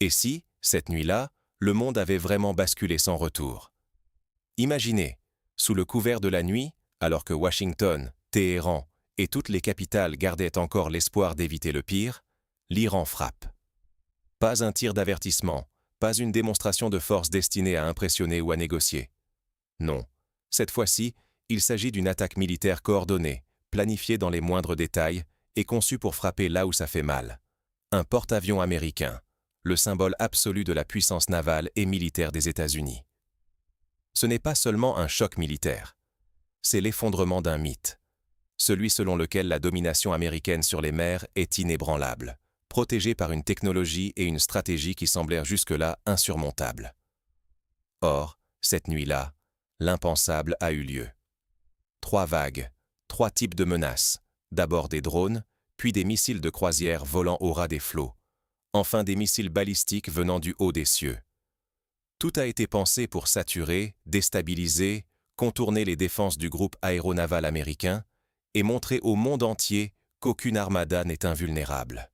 Et si, cette nuit-là, le monde avait vraiment basculé sans retour? Imaginez, sous le couvert de la nuit, alors que Washington, Téhéran et toutes les capitales gardaient encore l'espoir d'éviter le pire, l'Iran frappe. Pas un tir d'avertissement, pas une démonstration de force destinée à impressionner ou à négocier. Non, cette fois-ci, il s'agit d'une attaque militaire coordonnée, planifiée dans les moindres détails et conçue pour frapper là où ça fait mal. Un porte-avions américain, le symbole absolu de la puissance navale et militaire des États-Unis. Ce n'est pas seulement un choc militaire, c'est l'effondrement d'un mythe, celui selon lequel la domination américaine sur les mers est inébranlable, protégée par une technologie et une stratégie qui semblèrent jusque-là insurmontables. Or, cette nuit-là, l'impensable a eu lieu. 3 vagues, 3 types de menaces, d'abord des drones, puis des missiles de croisière volant au ras des flots, enfin des missiles balistiques venant du haut des cieux. Tout a été pensé pour saturer, déstabiliser, contourner les défenses du groupe aéronaval américain et montrer au monde entier qu'aucune armada n'est invulnérable.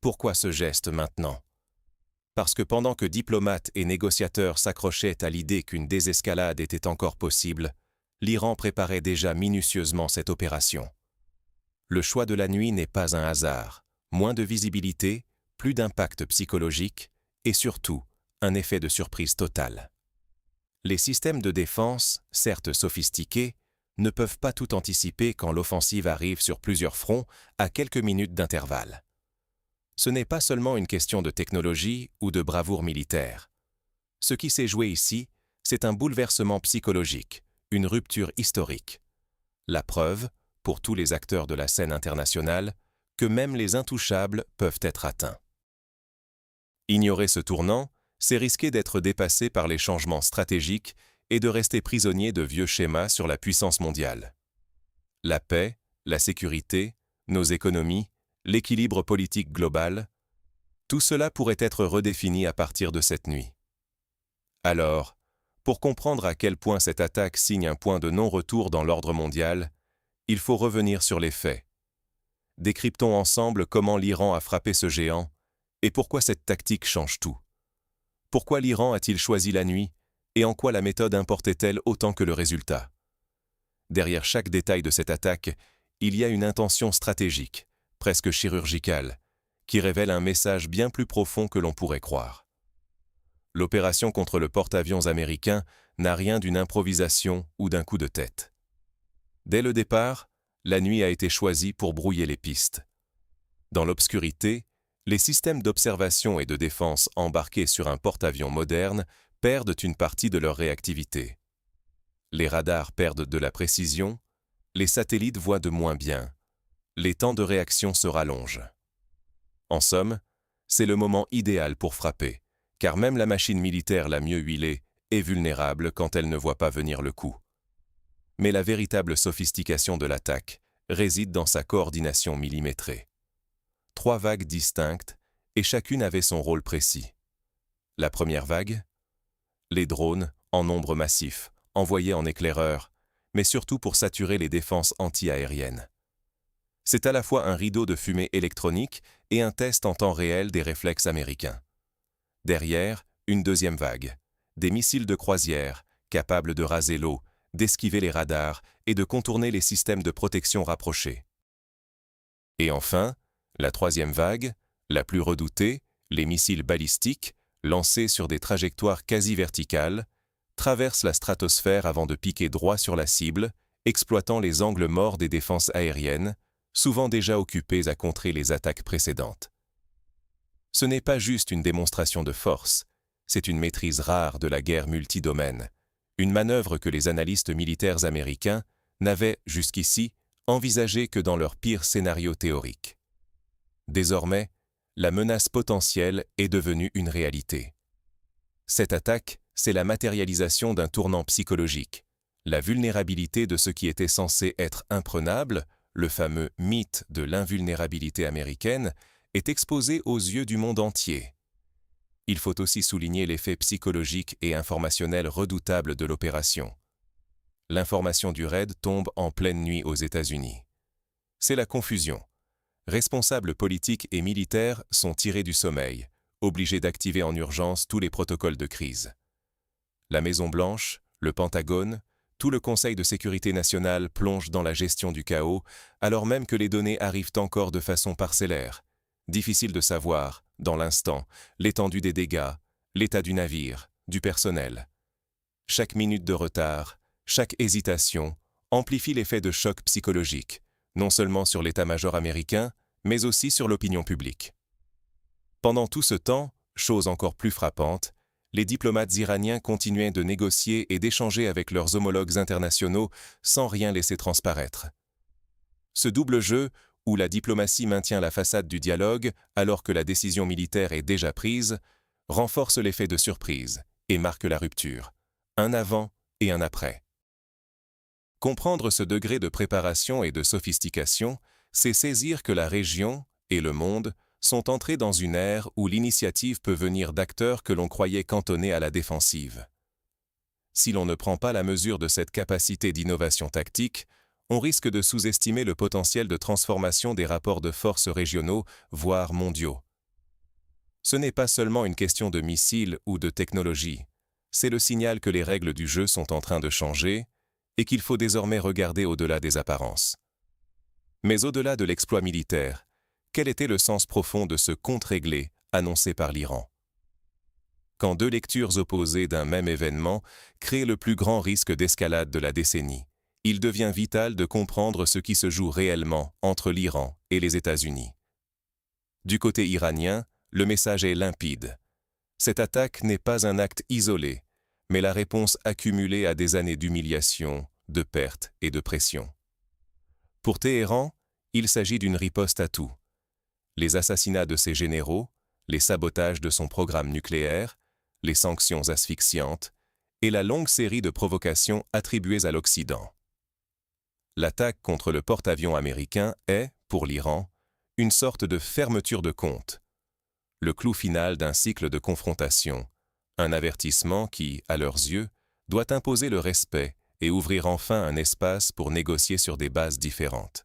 Pourquoi ce geste maintenant? Parce que pendant que diplomates et négociateurs s'accrochaient à l'idée qu'une désescalade était encore possible, l'Iran préparait déjà minutieusement cette opération. Le choix de la nuit n'est pas un hasard, moins de visibilité, plus d'impact psychologique et surtout un effet de surprise totale. Les systèmes de défense, certes sophistiqués, ne peuvent pas tout anticiper quand l'offensive arrive sur plusieurs fronts à quelques minutes d'intervalle. Ce n'est pas seulement une question de technologie ou de bravoure militaire. Ce qui s'est joué ici, c'est un bouleversement psychologique, une rupture historique. La preuve, pour tous les acteurs de la scène internationale, que même les intouchables peuvent être atteints. Ignorer ce tournant, c'est risquer d'être dépassé par les changements stratégiques et de rester prisonnier de vieux schémas sur la puissance mondiale. La paix, la sécurité, nos économies, l'équilibre politique global, tout cela pourrait être redéfini à partir de cette nuit. Alors, pour comprendre à quel point cette attaque signe un point de non-retour dans l'ordre mondial, il faut revenir sur les faits. Décryptons ensemble comment l'Iran a frappé ce géant et pourquoi cette tactique change tout. Pourquoi l'Iran a-t-il choisi la nuit et en quoi la méthode importait-elle autant que le résultat? Derrière chaque détail de cette attaque, il y a une intention stratégique, presque chirurgicale, qui révèle un message bien plus profond que l'on pourrait croire. L'opération contre le porte-avions américain n'a rien d'une improvisation ou d'un coup de tête. Dès le départ, la nuit a été choisie pour brouiller les pistes. Dans l'obscurité, les systèmes d'observation et de défense embarqués sur un porte-avions moderne perdent une partie de leur réactivité. Les radars perdent de la précision, les satellites voient de moins bien, les temps de réaction se rallongent. En somme, c'est le moment idéal pour frapper, car même la machine militaire la mieux huilée est vulnérable quand elle ne voit pas venir le coup. Mais la véritable sophistication de l'attaque réside dans sa coordination millimétrée. 3 vagues distinctes, et chacune avait son rôle précis. La première vague, les drones, en nombre massif, envoyés en éclaireurs, mais surtout pour saturer les défenses anti-aériennes. C'est à la fois un rideau de fumée électronique et un test en temps réel des réflexes américains. Derrière, une deuxième vague, des missiles de croisière, capables de raser l'eau, d'esquiver les radars et de contourner les systèmes de protection rapprochés. Et enfin, la troisième vague, la plus redoutée, les missiles balistiques, lancés sur des trajectoires quasi verticales, traversent la stratosphère avant de piquer droit sur la cible, exploitant les angles morts des défenses aériennes, souvent déjà occupées à contrer les attaques précédentes. Ce n'est pas juste une démonstration de force, c'est une maîtrise rare de la guerre multidomaine, une manœuvre que les analystes militaires américains n'avaient, jusqu'ici, envisagée que dans leur pire scénario théorique. Désormais, la menace potentielle est devenue une réalité. Cette attaque, c'est la matérialisation d'un tournant psychologique, la vulnérabilité de ce qui était censé être imprenable, le fameux mythe de l'invulnérabilité américaine, est exposé aux yeux du monde entier. Il faut aussi souligner l'effet psychologique et informationnel redoutable de l'opération. L'information du raid tombe en pleine nuit aux États-Unis. C'est la confusion. Responsables politiques et militaires sont tirés du sommeil, obligés d'activer en urgence tous les protocoles de crise. La Maison-Blanche, le Pentagone, tout le Conseil de sécurité nationale plonge dans la gestion du chaos, alors même que les données arrivent encore de façon parcellaire. Difficile de savoir, dans l'instant, l'étendue des dégâts, l'état du navire, du personnel. Chaque minute de retard, chaque hésitation, amplifie l'effet de choc psychologique, non seulement sur l'état-major américain, mais aussi sur l'opinion publique. Pendant tout ce temps, chose encore plus frappante, les diplomates iraniens continuaient de négocier et d'échanger avec leurs homologues internationaux sans rien laisser transparaître. Ce double jeu, où la diplomatie maintient la façade du dialogue alors que la décision militaire est déjà prise, renforce l'effet de surprise et marque la rupture, un avant et un après. Comprendre ce degré de préparation et de sophistication, c'est saisir que la région et le monde sont entrés dans une ère où l'initiative peut venir d'acteurs que l'on croyait cantonnés à la défensive. Si l'on ne prend pas la mesure de cette capacité d'innovation tactique, on risque de sous-estimer le potentiel de transformation des rapports de force régionaux, voire mondiaux. Ce n'est pas seulement une question de missiles ou de technologie, c'est le signal que les règles du jeu sont en train de changer et qu'il faut désormais regarder au-delà des apparences. Mais au-delà de l'exploit militaire, quel était le sens profond de ce compte réglé annoncé par l'Iran? Quand deux lectures opposées d'un même événement créent le plus grand risque d'escalade de la décennie, il devient vital de comprendre ce qui se joue réellement entre l'Iran et les États-Unis. Du côté iranien, le message est limpide. Cette attaque n'est pas un acte isolé, mais la réponse accumulée à des années d'humiliation, de pertes et de pression. Pour Téhéran, il s'agit d'une riposte à tout. Les assassinats de ses généraux, les sabotages de son programme nucléaire, les sanctions asphyxiantes et la longue série de provocations attribuées à l'Occident. L'attaque contre le porte-avions américain est, pour l'Iran, une sorte de fermeture de compte, le clou final d'un cycle de confrontation, un avertissement qui, à leurs yeux, doit imposer le respect et ouvrir enfin un espace pour négocier sur des bases différentes.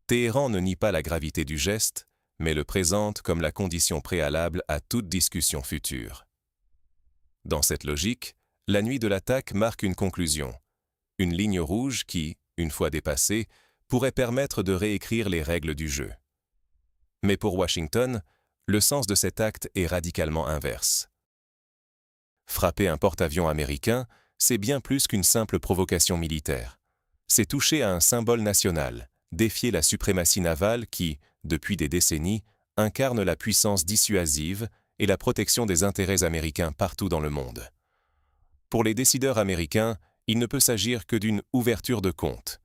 Téhéran ne nie pas la gravité du geste, mais le présente comme la condition préalable à toute discussion future. Dans cette logique, la nuit de l'attaque marque une conclusion, une ligne rouge qui, une fois dépassée, pourrait permettre de réécrire les règles du jeu. Mais pour Washington, le sens de cet acte est radicalement inverse. Frapper un porte-avions américain, c'est bien plus qu'une simple provocation militaire. C'est toucher à un symbole national, défier la suprématie navale qui, depuis des décennies, incarne la puissance dissuasive et la protection des intérêts américains partout dans le monde. Pour les décideurs américains, il ne peut s'agir que d'une ouverture de compte,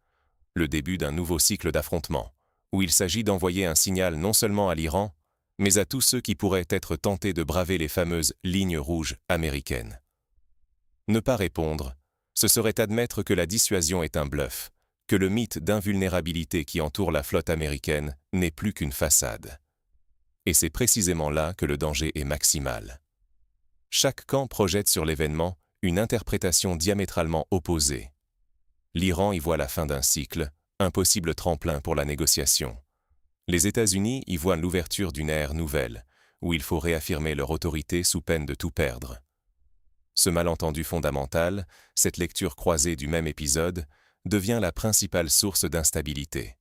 le début d'un nouveau cycle d'affrontements, où il s'agit d'envoyer un signal non seulement à l'Iran, mais à tous ceux qui pourraient être tentés de braver les fameuses lignes rouges américaines. Ne pas répondre, ce serait admettre que la dissuasion est un bluff, que le mythe d'invulnérabilité qui entoure la flotte américaine n'est plus qu'une façade. Et c'est précisément là que le danger est maximal. Chaque camp projette sur l'événement une interprétation diamétralement opposée. L'Iran y voit la fin d'un cycle, un possible tremplin pour la négociation. Les États-Unis y voient l'ouverture d'une ère nouvelle, où il faut réaffirmer leur autorité sous peine de tout perdre. Ce malentendu fondamental, cette lecture croisée du même épisode, devient la principale source d'instabilité.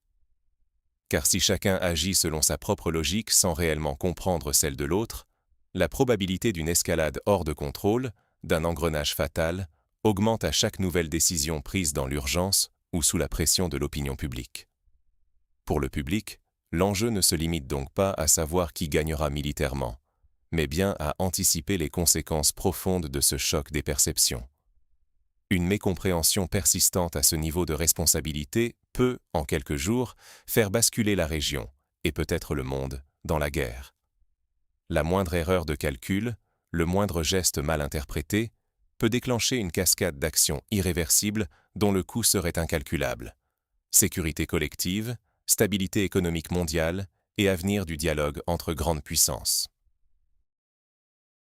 Car si chacun agit selon sa propre logique sans réellement comprendre celle de l'autre, la probabilité d'une escalade hors de contrôle, d'un engrenage fatal, augmente à chaque nouvelle décision prise dans l'urgence ou sous la pression de l'opinion publique. Pour le public, l'enjeu ne se limite donc pas à savoir qui gagnera militairement, mais bien à anticiper les conséquences profondes de ce choc des perceptions. Une mécompréhension persistante à ce niveau de responsabilité peut, en quelques jours, faire basculer la région, et peut-être le monde, dans la guerre. La moindre erreur de calcul, le moindre geste mal interprété, peut déclencher une cascade d'actions irréversibles dont le coût serait incalculable. Sécurité collective, stabilité économique mondiale et avenir du dialogue entre grandes puissances.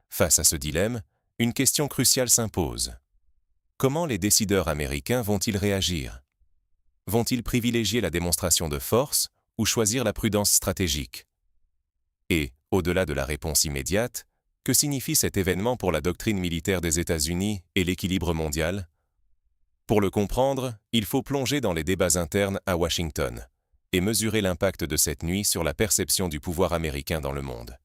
Face à ce dilemme, une question cruciale s'impose. Comment les décideurs américains vont-ils réagir? Vont-ils privilégier la démonstration de force ou choisir la prudence stratégique? Et, Au-delà de la réponse immédiate, que signifie cet événement pour la doctrine militaire des États-Unis et l'équilibre mondial? Pour le comprendre, il faut plonger dans les débats internes à Washington et mesurer l'impact de cette nuit sur la perception du pouvoir américain dans le monde.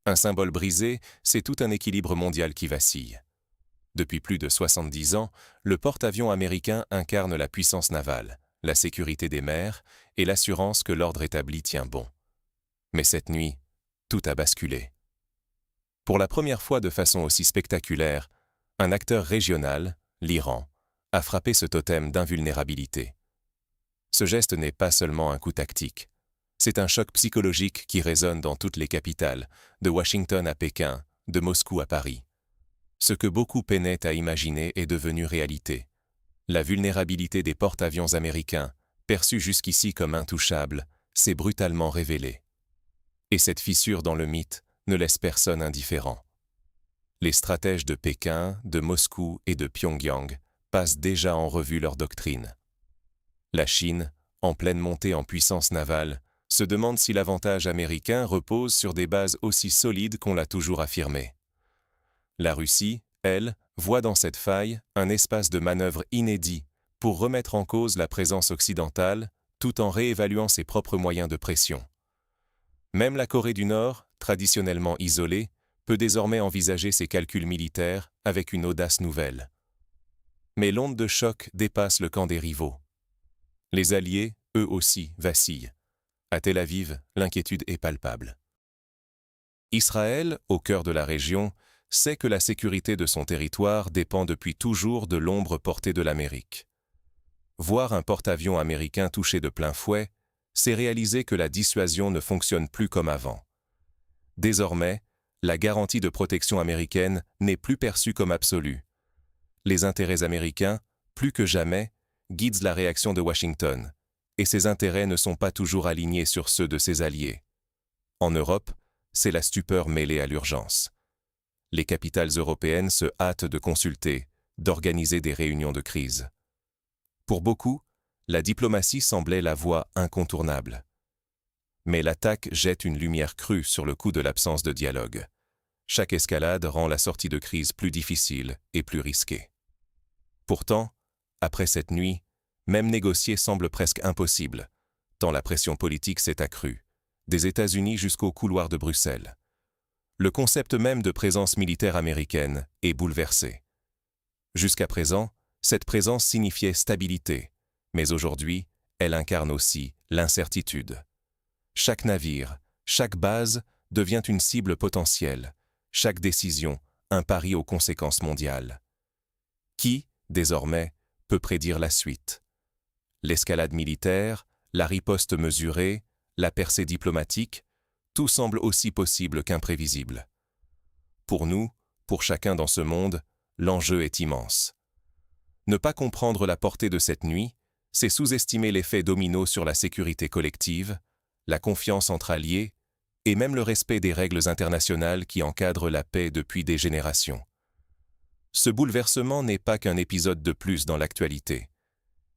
Un symbole brisé, c'est tout un équilibre mondial qui vacille. Depuis plus de 70 ans, le porte-avions américain incarne la puissance navale, la sécurité des mers et l'assurance que l'ordre établi tient bon. Mais cette nuit, tout a basculé. Pour la première fois de façon aussi spectaculaire, un acteur régional, l'Iran, a frappé ce totem d'invulnérabilité. Ce geste n'est pas seulement un coup tactique. C'est un choc psychologique qui résonne dans toutes les capitales, de Washington à Pékin, de Moscou à Paris. Ce que beaucoup peinaient à imaginer est devenu réalité. La vulnérabilité des porte-avions américains, perçue jusqu'ici comme intouchable, s'est brutalement révélée. Et cette fissure dans le mythe ne laisse personne indifférent. Les stratèges de Pékin, de Moscou et de Pyongyang passent déjà en revue leur doctrine. La Chine, en pleine montée en puissance navale, se demande si l'avantage américain repose sur des bases aussi solides qu'on l'a toujours affirmé. La Russie, elle, voit dans cette faille un espace de manœuvre inédit pour remettre en cause la présence occidentale tout en réévaluant ses propres moyens de pression. Même la Corée du Nord, traditionnellement isolée, peut désormais envisager ses calculs militaires avec une audace nouvelle. Mais l'onde de choc dépasse le camp des rivaux. Les alliés, eux aussi, vacillent. À Tel Aviv, l'inquiétude est palpable. Israël, au cœur de la région, sait que la sécurité de son territoire dépend depuis toujours de l'ombre portée de l'Amérique. Voir un porte-avions américain touché de plein fouet, c'est réaliser que la dissuasion ne fonctionne plus comme avant. Désormais, la garantie de protection américaine n'est plus perçue comme absolue. Les intérêts américains, plus que jamais, guident la réaction de Washington, et ces intérêts ne sont pas toujours alignés sur ceux de ses alliés. En Europe, c'est la stupeur mêlée à l'urgence. Les capitales européennes se hâtent de consulter, d'organiser des réunions de crise. Pour beaucoup, la diplomatie semblait la voie incontournable. Mais l'attaque jette une lumière crue sur le coup de l'absence de dialogue. Chaque escalade rend la sortie de crise plus difficile et plus risquée. Pourtant, après cette nuit, même négocier semble presque impossible, tant la pression politique s'est accrue, des États-Unis jusqu'aux couloirs de Bruxelles. Le concept même de présence militaire américaine est bouleversé. Jusqu'à présent, cette présence signifiait stabilité, mais aujourd'hui, elle incarne aussi l'incertitude. Chaque navire, chaque base devient une cible potentielle, chaque décision un pari aux conséquences mondiales. Qui, désormais, peut prédire la suite? L'escalade militaire, la riposte mesurée, la percée diplomatique, tout semble aussi possible qu'imprévisible. Pour nous, pour chacun dans ce monde, l'enjeu est immense. Ne pas comprendre la portée de cette nuit, c'est sous-estimer l'effet domino sur la sécurité collective, la confiance entre alliés et même le respect des règles internationales qui encadrent la paix depuis des générations. Ce bouleversement n'est pas qu'un épisode de plus dans l'actualité.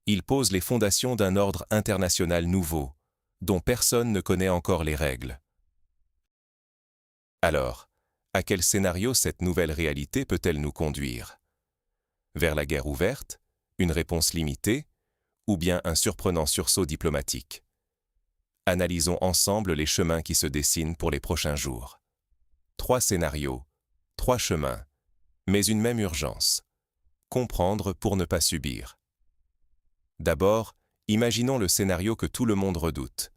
Il pose les fondations d'un ordre international nouveau, dont personne ne connaît encore les règles. Alors, à quel scénario cette nouvelle réalité peut-elle nous conduire? Vers la guerre ouverte, une réponse limitée, ou bien un surprenant sursaut diplomatique? Analysons ensemble les chemins qui se dessinent pour les prochains jours. 3 scénarios, 3 chemins, mais une même urgence. Comprendre pour ne pas subir. D'abord, imaginons le scénario que tout le monde redoute.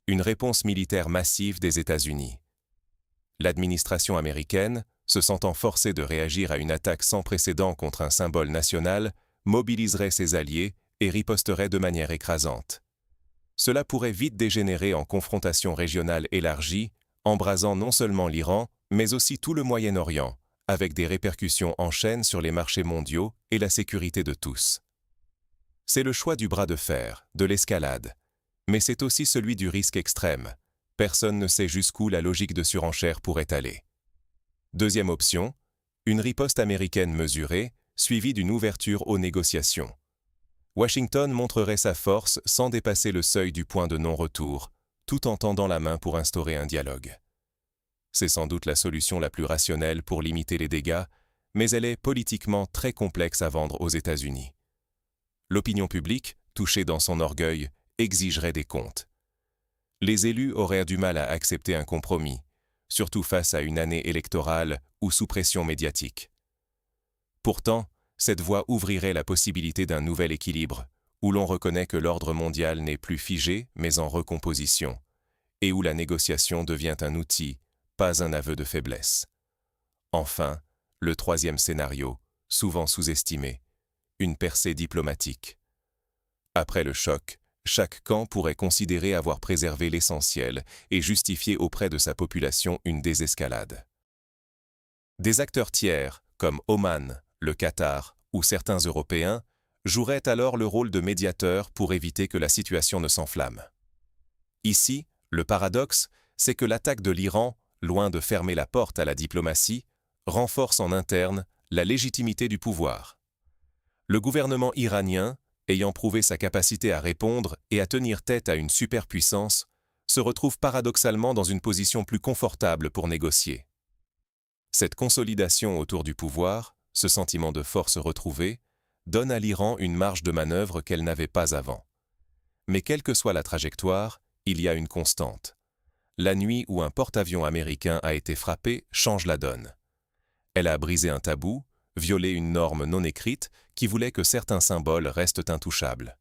Une réponse militaire massive des États-Unis. L'administration américaine, se sentant forcée de réagir à une attaque sans précédent contre un symbole national, mobiliserait ses alliés et riposterait de manière écrasante. Cela pourrait vite dégénérer en confrontation régionale élargie, embrasant non seulement l'Iran, mais aussi tout le Moyen-Orient, avec des répercussions en chaîne sur les marchés mondiaux et la sécurité de tous. C'est le choix du bras de fer, de l'escalade, mais c'est aussi celui du risque extrême. Personne ne sait jusqu'où la logique de surenchère pourrait aller. Deuxième option, une riposte américaine mesurée, suivie d'une ouverture aux négociations. Washington montrerait sa force sans dépasser le seuil du point de non-retour, tout en tendant la main pour instaurer un dialogue. C'est sans doute la solution la plus rationnelle pour limiter les dégâts, mais elle est politiquement très complexe à vendre aux États-Unis. L'opinion publique, touchée dans son orgueil, exigerait des comptes. Les élus auraient du mal à accepter un compromis, surtout face à une année électorale ou sous pression médiatique. Pourtant, cette voie ouvrirait la possibilité d'un nouvel équilibre, où l'on reconnaît que l'ordre mondial n'est plus figé, mais en recomposition, et où la négociation devient un outil, pas un aveu de faiblesse. Enfin, le troisième scénario, souvent sous-estimé, une percée diplomatique. Après le choc, chaque camp pourrait considérer avoir préservé l'essentiel et justifier auprès de sa population une désescalade. Des acteurs tiers, comme Oman, le Qatar ou certains Européens, joueraient alors le rôle de médiateurs pour éviter que la situation ne s'enflamme. Ici, le paradoxe, c'est que l'attaque de l'Iran, loin de fermer la porte à la diplomatie, renforce en interne la légitimité du pouvoir. Le gouvernement iranien, ayant prouvé sa capacité à répondre et à tenir tête à une superpuissance, se retrouve paradoxalement dans une position plus confortable pour négocier. Cette consolidation autour du pouvoir, ce sentiment de force retrouvée, donne à l'Iran une marge de manœuvre qu'elle n'avait pas avant. Mais quelle que soit la trajectoire, il y a une constante. La nuit où un porte-avions américain a été frappé change la donne. Elle a brisé un tabou, violé une norme non écrite qui voulait que certains symboles restent intouchables.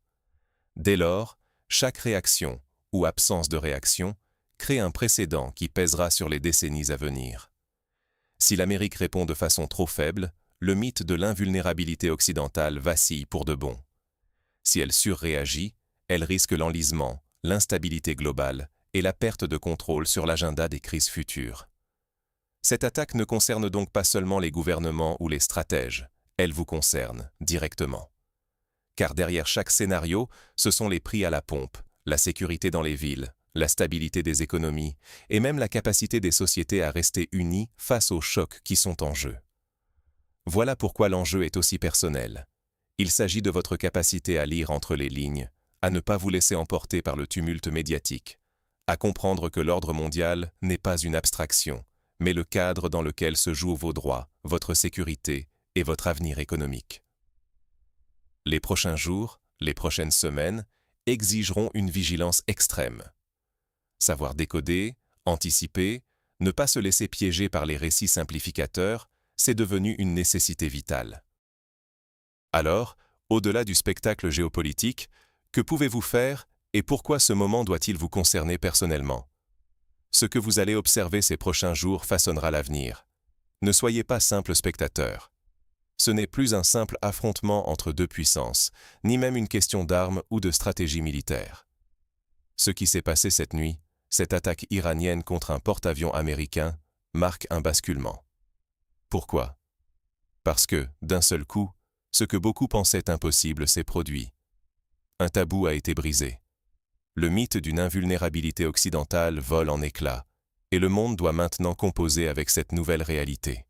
Dès lors, chaque réaction, ou absence de réaction, crée un précédent qui pèsera sur les décennies à venir. Si l'Amérique répond de façon trop faible, le mythe de l'invulnérabilité occidentale vacille pour de bon. Si elle surréagit, elle risque l'enlisement, l'instabilité globale et la perte de contrôle sur l'agenda des crises futures. Cette attaque ne concerne donc pas seulement les gouvernements ou les stratèges, elle vous concerne directement. Car derrière chaque scénario, ce sont les prix à la pompe, la sécurité dans les villes, la stabilité des économies et même la capacité des sociétés à rester unies face aux chocs qui sont en jeu. Voilà pourquoi l'enjeu est aussi personnel. Il s'agit de votre capacité à lire entre les lignes, à ne pas vous laisser emporter par le tumulte médiatique, à comprendre que l'ordre mondial n'est pas une abstraction, mais le cadre dans lequel se jouent vos droits, votre sécurité et votre avenir économique. Les prochains jours, les prochaines semaines, exigeront une vigilance extrême. Savoir décoder, anticiper, ne pas se laisser piéger par les récits simplificateurs, c'est devenu une nécessité vitale. Alors, au-delà du spectacle géopolitique, que pouvez-vous faire et pourquoi ce moment doit-il vous concerner personnellement? Ce que vous allez observer ces prochains jours façonnera l'avenir. Ne soyez pas simple spectateur. Ce n'est plus un simple affrontement entre deux puissances, ni même une question d'armes ou de stratégie militaire. Ce qui s'est passé cette nuit, cette attaque iranienne contre un porte-avions américain, marque un basculement. Pourquoi? Parce que, d'un seul coup, ce que beaucoup pensaient impossible s'est produit. Un tabou a été brisé. Le mythe d'une invulnérabilité occidentale vole en éclats, et le monde doit maintenant composer avec cette nouvelle réalité.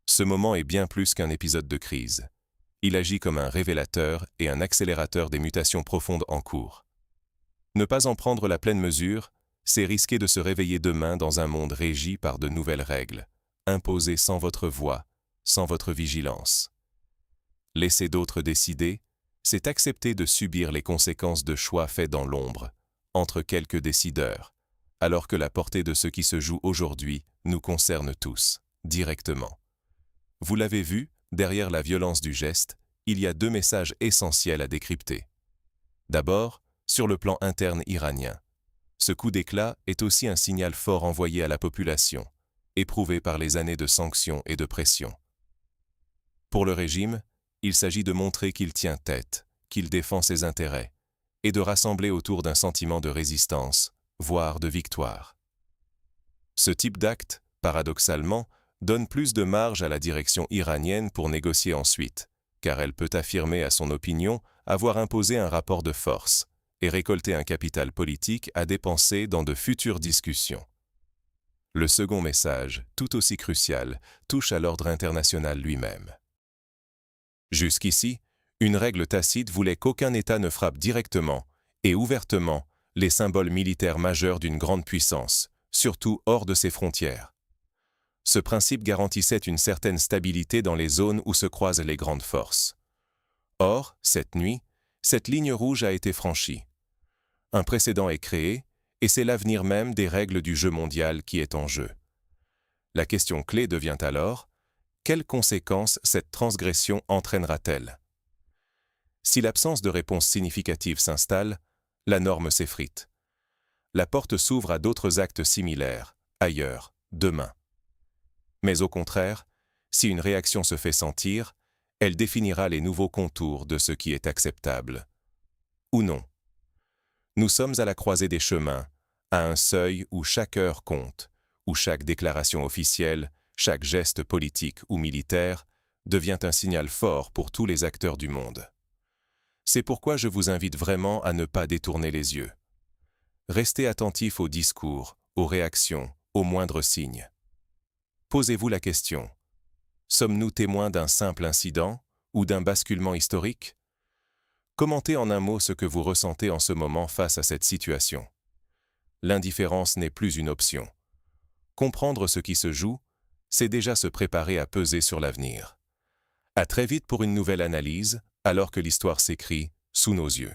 Ce moment est bien plus qu'un épisode de crise. Il agit comme un révélateur et un accélérateur des mutations profondes en cours. Ne pas en prendre la pleine mesure, c'est risquer de se réveiller demain dans un monde régi par de nouvelles règles, imposées sans votre voix, sans votre vigilance. Laisser d'autres décider, c'est accepter de subir les conséquences de choix faits dans l'ombre, entre quelques décideurs, alors que la portée de ce qui se joue aujourd'hui nous concerne tous, directement. Vous l'avez vu, derrière la violence du geste, il y a deux messages essentiels à décrypter. D'abord, sur le plan interne iranien. Ce coup d'éclat est aussi un signal fort envoyé à la population, éprouvé par les années de sanctions et de pression. Pour le régime, il s'agit de montrer qu'il tient tête, qu'il défend ses intérêts, et de rassembler autour d'un sentiment de résistance, voire de victoire. Ce type d'acte, paradoxalement, donne plus de marge à la direction iranienne pour négocier ensuite, car elle peut affirmer à son opinion avoir imposé un rapport de force et récolter un capital politique à dépenser dans de futures discussions. Le second message, tout aussi crucial, touche à l'ordre international lui-même. Jusqu'ici, une règle tacite voulait qu'aucun État ne frappe directement et ouvertement les symboles militaires majeurs d'une grande puissance, surtout hors de ses frontières. Ce principe garantissait une certaine stabilité dans les zones où se croisent les grandes forces. Or, cette nuit, cette ligne rouge a été franchie. Un précédent est créé, et c'est l'avenir même des règles du jeu mondial qui est en jeu. La question clé devient alors, quelles conséquences cette transgression entraînera-t-elle? Si l'absence de réponse significative s'installe, la norme s'effrite. La porte s'ouvre à d'autres actes similaires, ailleurs, demain. Mais au contraire, si une réaction se fait sentir, elle définira les nouveaux contours de ce qui est acceptable. Ou non. Nous sommes à la croisée des chemins, à un seuil où chaque heure compte, où chaque déclaration officielle, chaque geste politique ou militaire devient un signal fort pour tous les acteurs du monde. C'est pourquoi je vous invite vraiment à ne pas détourner les yeux. Restez attentifs aux discours, aux réactions, aux moindres signes. Posez-vous la question. Sommes-nous témoins d'un simple incident ou d'un basculement historique? Commentez en un mot ce que vous ressentez en ce moment face à cette situation. L'indifférence n'est plus une option. Comprendre ce qui se joue, c'est déjà se préparer à peser sur l'avenir. À très vite pour une nouvelle analyse, alors que l'histoire s'écrit sous nos yeux.